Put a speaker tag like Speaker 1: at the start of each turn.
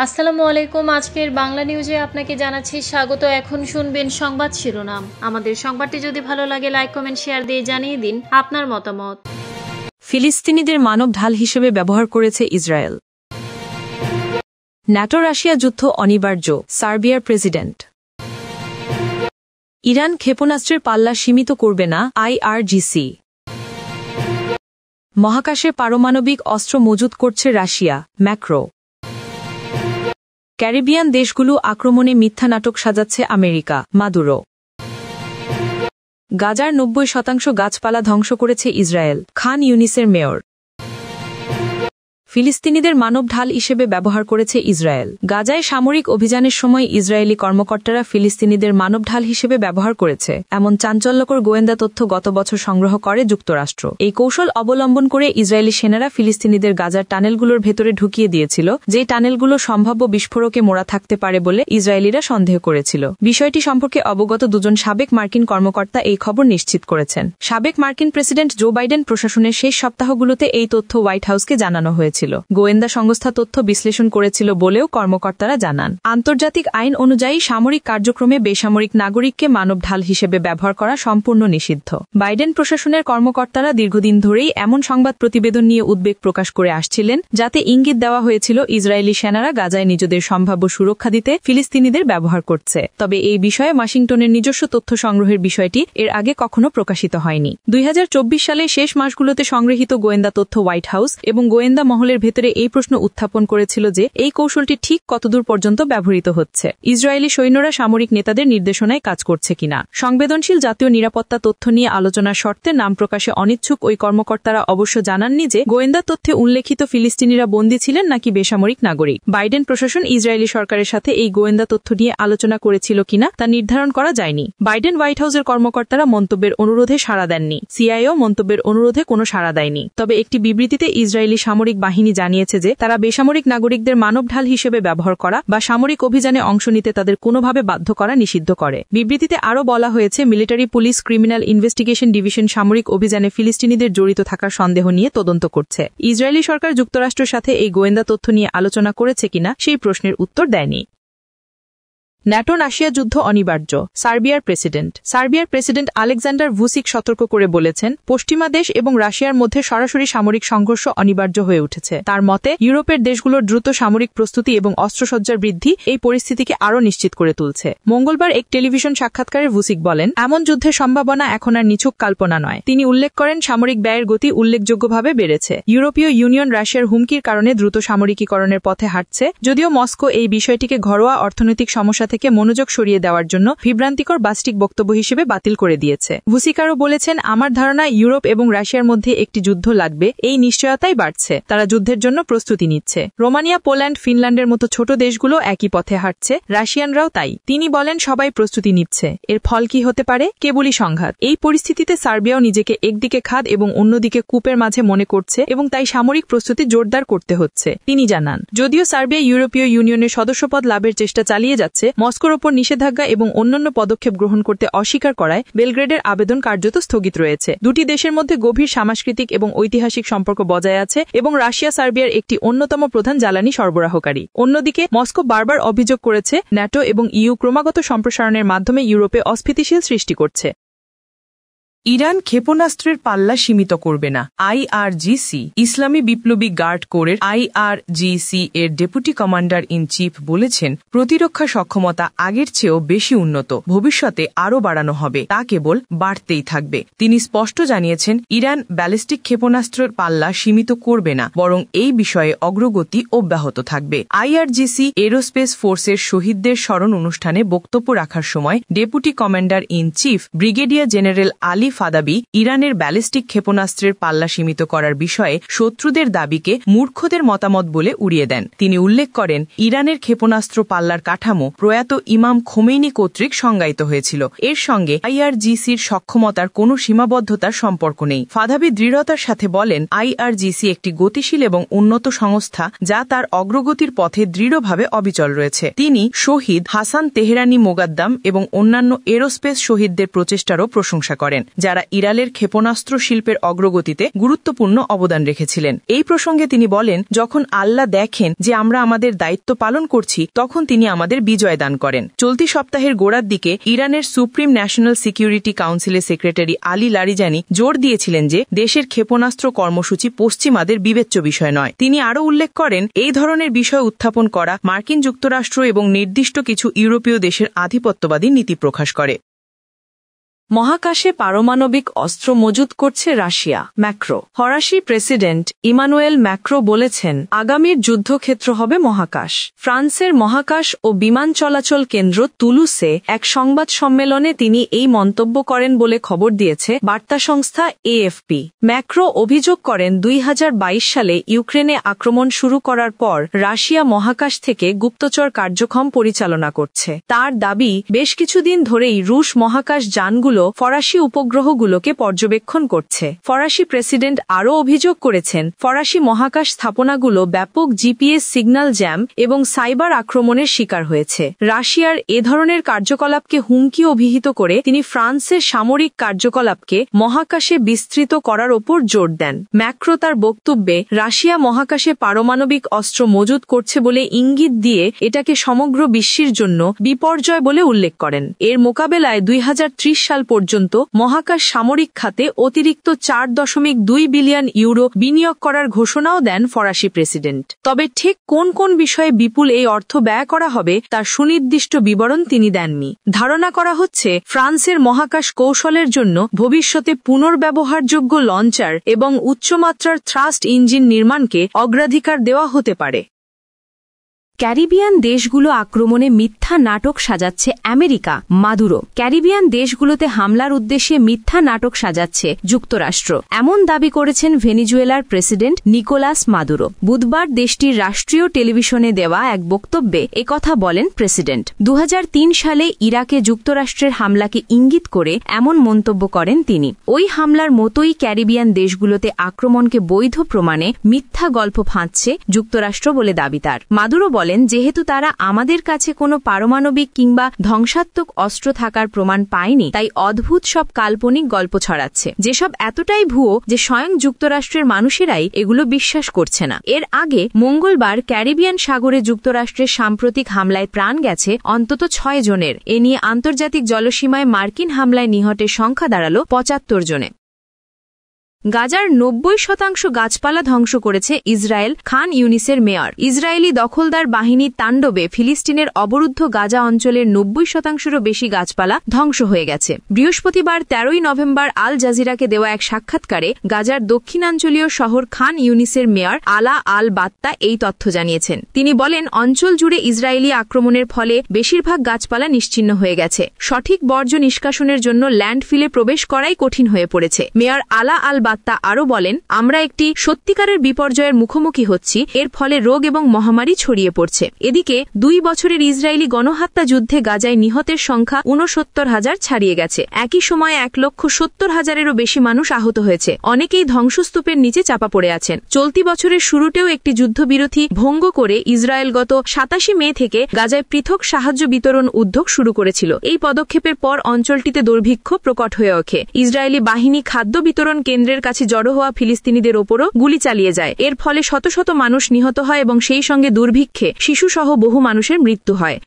Speaker 1: আসসালামু আলাইকুম। আজকের বাংলা নিউজে আপনাকে জানাচ্ছি স্বাগত। এখন শুনবেন সংবাদ শিরোনাম। আমাদের সংবাদটি যদি ভালো লাগে লাইক কমেন্ট শেয়ার দিয়ে জানিয়ে দিন আপনার মতামত।
Speaker 2: ফিলিস্তিনিদের মানব ঢাল হিসেবে ব্যবহার করেছে ইসরায়েল। ন্যাটো রাশিয়া যুদ্ধ অনিবার্য, সার্বিয়ার প্রেসিডেন্ট। ইরান ক্ষেপণাস্ত্রের পাল্লা সীমিত করবে না, আইআরজিসি। মহাকাশে পারমাণবিক অস্ত্র মজুত করছে রাশিয়া, ম্যাক্রো। ক্যারিবিয়ান দেশগুলো আক্রমণে মিথ্যা নাটক সাজাচ্ছে আমেরিকা, মাদুরো। গাজার ৯০% গাছপালা ধ্বংস করেছে ইসরায়েল, খান ইউনিসের মেয়র। ফিলিস্তিনিদের মানব ঢাল হিসেবে ব্যবহার করেছে ইসরায়েল। গাজায় সামরিক অভিযানের সময় ইসরায়েলি কর্মকর্তারা ফিলিস্তিনিদের মানব ঢাল হিসেবে ব্যবহার করেছে এমন চাঞ্চল্যকর গোয়েন্দা তথ্য গত বছর সংগ্রহ করে যুক্তরাষ্ট্র। এই কৌশল অবলম্বন করে ইসরায়েলি সেনারা ফিলিস্তিনিদের গাজার টানেলগুলোর ভেতরে ঢুকিয়ে দিয়েছিল, যে টানেলগুলো সম্ভাব্য বিস্ফোরকে মোড়া থাকতে পারে বলে ইসরায়েলিরা সন্দেহ করেছিল। বিষয়টি সম্পর্কে অবগত দুজন সাবেক মার্কিন কর্মকর্তা এই খবর নিশ্চিত করেছেন। সাবেক মার্কিন প্রেসিডেন্ট জো বাইডেন প্রশাসনের শেষ সপ্তাহগুলোতে এই তথ্য হোয়াইট হাউসকে জানানো হয়েছে। গোয়েন্দা সংস্থা তথ্য বিশ্লেষণ করেছিল বলেও কর্মকর্তারা জানান। আন্তর্জাতিক আইন অনুযায়ী সামরিক কার্যক্রমে বেসামরিক নাগরিককে মানব ঢাল হিসেবে ব্যবহার করা সম্পূর্ণ নিষিদ্ধ। বাইডেন প্রশাসনের কর্মকর্তারা দীর্ঘদিন ধরেই এমন সংবাদ প্রতিবেদন নিয়ে উদ্বেগ প্রকাশ করে আসছিলেন, যাতে ইঙ্গিত দেওয়া হয়েছিল ইসরায়েলি সেনারা গাজায় নিজেদের সম্ভাব্য সুরক্ষা দিতে ফিলিস্তিনিদের ব্যবহার করছে। তবে এই বিষয়ে ওয়াশিংটনের নিজস্ব তথ্য সংগ্রহের বিষয়টি এর আগে কখনো প্রকাশিত হয়নি। ২০২৪ সালে শেষ মাসগুলোতে সংগৃহীত গোয়েন্দা তথ্য হোয়াইট হাউস এবং গোয়েন্দা মহলের ভেতরে এই প্রশ্ন উত্থাপন করেছিল যে এই কৌশলটি ঠিক কতদূর পর্যন্ত ব্যবহৃত হচ্ছে, ইসরায়েলি সৈন্যরা সামরিক নেতাদের নির্দেশনায় কাজ করছে কিনা। সংবেদনশীল জাতীয় নিরাপত্তা তথ্য নিয়ে আলোচনার শর্তে নাম প্রকাশে অনিচ্ছুক ওই কর্মকর্তারা অবশ্য জানাননি যে গোয়েন্দা তথ্যে উল্লেখিত ফিলিস্তিনিরা বন্দী ছিলেন নাকি বেসামরিক নাগরিক। বাইডেন প্রশাসন ইসরায়েলি সরকারের সাথে এই গোয়েন্দা তথ্য নিয়ে আলোচনা করেছিল কিনা তা নির্ধারণ করা যায়নি। বাইডেন হোয়াইট হাউসের কর্মকর্তারা মন্তব্যের অনুরোধে সাড়া দেননি, সিআইএও মন্তব্যের অনুরোধে কোনো সাড়া দেয়নি। তবে একটি বিবৃতিতে ইসরায়েলি সামরিক বাহিনী জানিয়েছে যে তারা বেসামরিক নাগরিকদের মানব ঢাল হিসেবে ব্যবহার করা বা সামরিক অভিযানে অংশ নিতে তাদের কোনোভাবে বাধ্য করা নিষিদ্ধ করে। বিবৃতিতে আরও বলা হয়েছে, military police criminal investigation division সামরিক অভিযানে ফিলিস্তিনিদের জড়িত থাকার সন্দেহ নিয়ে তদন্ত করছে। ইসরায়েলি সরকার যুক্তরাষ্ট্রের সাথে এই গোয়েন্দা তথ্য নিয়ে আলোচনা করেছে কিনা সেই প্রশ্নের উত্তর দেয়নি। ন্যাটো রাশিয়া যুদ্ধ অনিবার্য, সার্বিয়ার প্রেসিডেন্ট। সার্বিয়ার প্রেসিডেন্ট আলেকজান্ডার ভুসিক সতর্ক করে বলেছেন, পশ্চিমা দেশ এবং রাশিয়ার মধ্যে সরাসরি সামরিক সংঘর্ষ অনিবার্য হয়ে উঠেছে। তার মতে, ইউরোপের দেশগুলোর দ্রুত সামরিক প্রস্তুতি এবং অস্ত্রসজ্জার বৃদ্ধি এই পরিস্থিতিকে আরও নিশ্চিত করে তুলছে। মঙ্গলবার এক টেলিভিশন সাক্ষাৎকারে ভুসিক বলেন, এমন যুদ্ধের সম্ভাবনা এখন আর নিছক কল্পনা নয়। তিনি উল্লেখ করেন, সামরিক ব্যয়ের গতি উল্লেখযোগ্যভাবে বেড়েছে। ইউরোপীয় ইউনিয়ন রাশিয়ার হুমকির কারণে দ্রুত সামরিকীকরণের পথে হাঁটছে, যদিও মস্কো এই বিষয়টিকে ঘরোয়া অর্থনৈতিক সমস্যা থেকে মনোযোগ সরিয়ে দেওয়ার জন্য বিভ্রান্তিকর বাস্টিক বক্তব্য হিসেবে বাতিল করে দিয়েছে। ভুসিক আরও বলেছেন, আমার ধারণা ইউরোপ এবং রাশিয়ার মধ্যে একটি যুদ্ধ লাগবে, এই নিশ্চয়তাই বাড়ছে। তারা যুদ্ধের জন্য প্রস্তুতি নিচ্ছে। রোমানিয়া, পোল্যান্ড, ফিনল্যান্ডের মতো ছোট দেশগুলো একই পথে হাঁটছে, রাশিয়ানরাও তাই। তিনি বলেন, সবাই প্রস্তুতি নিচ্ছে। এর ফল কি হতে পারে? কেবলই সংঘাত। এই পরিস্থিতিতে সার্বিয়াও নিজেকে একদিকে খাদ এবং অন্যদিকে কূপের মাঝে মনে করছে এবং তাই সামরিক প্রস্তুতি জোরদার করতে হচ্ছে। তিনি জানান, যদিও সার্বিয়া ইউরোপীয় ইউনিয়নের সদস্যপদ লাভের চেষ্টা চালিয়ে যাচ্ছে, মস্কোর ওপর নিষেধাজ্ঞা এবং অন্যান্য পদক্ষেপ গ্রহণ করতে অস্বীকার করায় বেলগ্রেডের আবেদন কার্যত স্থগিত রয়েছে। দুটি দেশের মধ্যে গভীর সাংস্কৃতিক এবং ঐতিহাসিক সম্পর্ক বজায় আছে এবং রাশিয়া সার্বিয়ার একটি অন্যতম প্রধান জ্বালানি সরবরাহকারী। অন্যদিকে মস্কো বারবার অভিযোগ করেছে, ন্যাটো এবং ইইউ ক্রমাগত সম্প্রসারণের মাধ্যমে ইউরোপে অস্থিতিশীল সৃষ্টি করছে।
Speaker 3: ইরান ক্ষেপণাস্ত্রের পাল্লা সীমিত করবে না, আইআরজিসি। ইসলামী বিপ্লবী গার্ড কোরের আইআরজিসি এর ডেপুটি কমান্ডার ইন চিফ বলেছেন, প্রতিরক্ষা সক্ষমতা আগের চেয়েও বেশি উন্নত, ভবিষ্যতে আরও বাড়ানো হবে, তা কেবল বাড়তেই থাকবে। তিনি স্পষ্ট জানিয়েছেন, ইরান ব্যালিস্টিক ক্ষেপণাস্ত্রের পাল্লা সীমিত করবে না, বরং এই বিষয়ে অগ্রগতি অব্যাহত থাকবে। আইআরজিসি এরোস্পেস ফোর্সের শহীদদের স্মরণ অনুষ্ঠানে বক্তব্য রাখার সময় deputy commander in chief brigadier general Ali ফাদাবি ইরানের ব্যালিস্টিক ক্ষেপণাস্ত্রের পাল্লা সীমিত করার বিষয়ে শত্রুদের দাবিকে মূর্খদের মতামত বলে উড়িয়ে দেন। তিনি উল্লেখ করেন, ইরানের ক্ষেপণাস্ত্র পাল্লার কাঠামো প্রয়াত ইমাম খোমেনি কর্তৃক সংজ্ঞায়িত হয়েছিল। এর সঙ্গে আইআরজিসির সক্ষমতার কোনো সীমাবদ্ধতার সম্পর্ক নেই। ফাদাবি দৃঢ়তার সাথে বলেন, আইআরজিসি একটি গতিশীল এবং উন্নত সংস্থা, যা তার অগ্রগতির পথে দৃঢ়ভাবে অবিচল রয়েছে। তিনি শহীদ হাসান তেহরানি মোগাদ্দাম এবং অন্যান্য এরোস্পেস শহীদদের প্রচেষ্টারও প্রশংসা করেন, যারা ইরানের ক্ষেপণাস্ত্র শিল্পের অগ্রগতিতে গুরুত্বপূর্ণ অবদান রেখেছিলেন। এই প্রসঙ্গে তিনি বলেন, যখন আল্লাহ দেখেন যে আমরা আমাদের দায়িত্ব পালন করছি, তখন তিনি আমাদের বিজয় দান করেন। চলতি সপ্তাহের গোড়ার দিকে ইরানের সুপ্রিম ন্যাশনাল সিকিউরিটি কাউন্সিলের সেক্রেটারি আলী লারিজানি জোর দিয়েছিলেন যে দেশের ক্ষেপণাস্ত্র কর্মসূচি পশ্চিমাদের বিবেচ্য বিষয় নয়। তিনি আরও উল্লেখ করেন, এই ধরনের বিষয় উত্থাপন করা মার্কিন যুক্তরাষ্ট্র এবং নির্দিষ্ট কিছু ইউরোপীয় দেশের আধিপত্যবাদী নীতি প্রকাশ করে।
Speaker 2: মহাকাশে পারমাণবিক অস্ত্র মজুত করছে রাশিয়া। ম্যাক্রো। ফরাসি প্রেসিডেন্ট ইমানুয়েল ম্যাক্রো বলেছেন, আগামীর যুদ্ধক্ষেত্র হবে মহাকাশ। ফ্রান্সের মহাকাশ ও বিমান চলাচল কেন্দ্র তুলুসে এক সংবাদ সম্মেলনে তিনি এই মন্তব্য করেন বলে খবর দিয়েছে বার্তা সংস্থা এএফপি। ম্যাক্রো অভিযোগ করেন, 2022 সালে ইউক্রেনে আক্রমণ শুরু করার পর রাশিয়া মহাকাশ থেকে গুপ্তচর কার্যক্রম পরিচালনা করছে। তার দাবি, বেশ কিছুদিন ধরেই রুশ মহাকাশ যানগুলো ফরাসি উপগ্রহগুলোকে পর্যবেক্ষণ করছে। ফরাসি প্রেসিডেন্ট আরও অভিযোগ করেছেন, ফরাসি মহাকাশ স্থাপনাগুলো ব্যাপক জিপিএস সিগন্যাল জ্যাম এবং সাইবার আক্রমণের শিকার হয়েছে। রাশিয়ার এ ধরনের কার্যকলাপকে হুমকি অভিহিত করে তিনি ফ্রান্সের সামরিক কার্যকলাপকে মহাকাশে বিস্তৃত করার ওপর জোর দেন। ম্যাক্রো তার বক্তব্যে রাশিয়া মহাকাশে পারমাণবিক অস্ত্র মজুত করছে বলে ইঙ্গিত দিয়ে এটাকে সমগ্র বিশ্বের জন্য বিপর্যয় বলে উল্লেখ করেন। এর মোকাবেলায় 2030 সাল পর্যন্ত মহাকাশ সামরিক খাতে অতিরিক্ত 4.2 বিলিয়ন ইউরো বিনিয়োগ করার ঘোষণাও দেন ফরাসি প্রেসিডেন্ট। তবে ঠিক কোন কোন বিষয়ে বিপুল এই অর্থ ব্যয় করা হবে তার সুনির্দিষ্ট বিবরণ তিনি দেননি। ধারণা করা হচ্ছে, ফ্রান্সের মহাকাশ কৌশলের জন্য ভবিষ্যতে পুনর্ব্যবহারযোগ্য লঞ্চার এবং উচ্চমাত্রার থ্রাস্ট ইঞ্জিন নির্মাণকে অগ্রাধিকার দেওয়া হতে পারে।
Speaker 4: ক্যারিবিয়ান দেশগুলো আক্রমণে মিথ্যা নাটক সাজাচ্ছে আমেরিকা। মাদুরো। ক্যারিবিয়ান দেশগুলোতে হামলার উদ্দেশ্যে মিথ্যা নাটক সাজাচ্ছে যুক্তরাষ্ট্র, এমন দাবি করেছেন ভেনিজুয়েলার প্রেসিডেন্ট নিকোলাস মাদুরো। বুধবার দেশটির রাষ্ট্রীয় টেলিভিশনে দেওয়া এক বক্তব্যে একথা বলেন প্রেসিডেন্ট। 2003 সালে ইরাকে যুক্তরাষ্ট্রের হামলাকে ইঙ্গিত করে এমন মন্তব্য করেন তিনি। ওই হামলার মতোই ক্যারিবিয়ান দেশগুলোতে আক্রমণকে বৈধ প্রমাণে মিথ্যা গল্প ফাঁদছে যুক্তরাষ্ট্র বলে দাবি তার। মাদুরো বলেন, যেহেতু তারা আমাদের কাছে কোনো পারমাণবিক কিংবা ধ্বংসাত্মক অস্ত্র থাকার প্রমাণ পায়নি, তাই অদ্ভুত সব কাল্পনিক গল্প ছড়াচ্ছে, যেসব এতটাই ভুয়ো যে স্বয়ং যুক্তরাষ্ট্রের মানুষেরাই এগুলো বিশ্বাস করছে না। এর আগে মঙ্গলবার ক্যারিবিয়ান সাগরে যুক্তরাষ্ট্রের সাম্প্রতিক হামলায় প্রাণ গেছে অন্তত 6 জনের। এ নিয়ে আন্তর্জাতিক জলসীমায় মার্কিন হামলায় নিহতের সংখ্যা দাঁড়াল 75 জনে। গাজার 90% গাছপালা ধ্বংস করেছে ইসরায়েল, খান ইউনিসের মেয়র। ইসরায়েলি দখলদার বাহিনীর তাণ্ডবে ফিলিস্তিনের অবরুদ্ধ গাজা অঞ্চলের 90%-এরও বেশি গাছপালা ধ্বংস হয়ে গেছে। বৃহস্পতিবার 13 নভেম্বর আল জাজিরাকে দেওয়া এক সাক্ষাৎকারে গাজার দক্ষিণাঞ্চলীয় শহর খান ইউনিসের মেয়র আলা আল বাত্তা এই তথ্য জানিয়েছেন। তিনি বলেন, অঞ্চল জুড়ে ইসরায়েলি আক্রমণের ফলে বেশিরভাগ গাছপালা নিশ্চিহ্ন হয়ে গেছে। সঠিক বর্জ্য নিষ্কাশনের জন্য ল্যান্ডফিলে প্রবেশ করাই কঠিন হয়ে পড়েছে। মেয়র আলা আল বাত্তা আরও বলেন, আমরা একটি সত্যিকারের বিপর্যয়ের মুখোমুখি হচ্ছি, এর ফলে রোগ এবং মহামারী ছড়িয়ে পড়ছে। এদিকে 2 বছরের ইসরায়েলি গণহত্যা যুদ্ধে গাজায় নিহতের সংখ্যা 69,000 ছাড়িয়ে গেছে। একই সময়ে 1,70,000-এরও বেশি মানুষ আহত হয়েছে। অনেকেই ধ্বংসস্তূপের নিচে চাপা পড়ে আছেন। চলতি বছরের শুরুতেও একটি যুদ্ধবিরতি ভঙ্গ করে ইসরায়েল গত 27 মে থেকে গাজায় পৃথক সাহায্য বিতরণ উদ্যোগ শুরু করেছিল। এই পদক্ষেপের পর অঞ্চলটিতে দুর্ভিক্ষ প্রকট হয়ে ওঠে। ইসরায়েলি বাহিনী খাদ্য বিতরণ কেন্দ্রের কাছে জড়ো হওয়া ফিলিস্তিনিদের ওপরও গুলি চালিয়ে যায়। এর ফলে শত শত মানুষ নিহত হয় এবং সেই সঙ্গে দুর্ভিক্ষে শিশুসহ বহু মানুষের মৃত্যু হয়।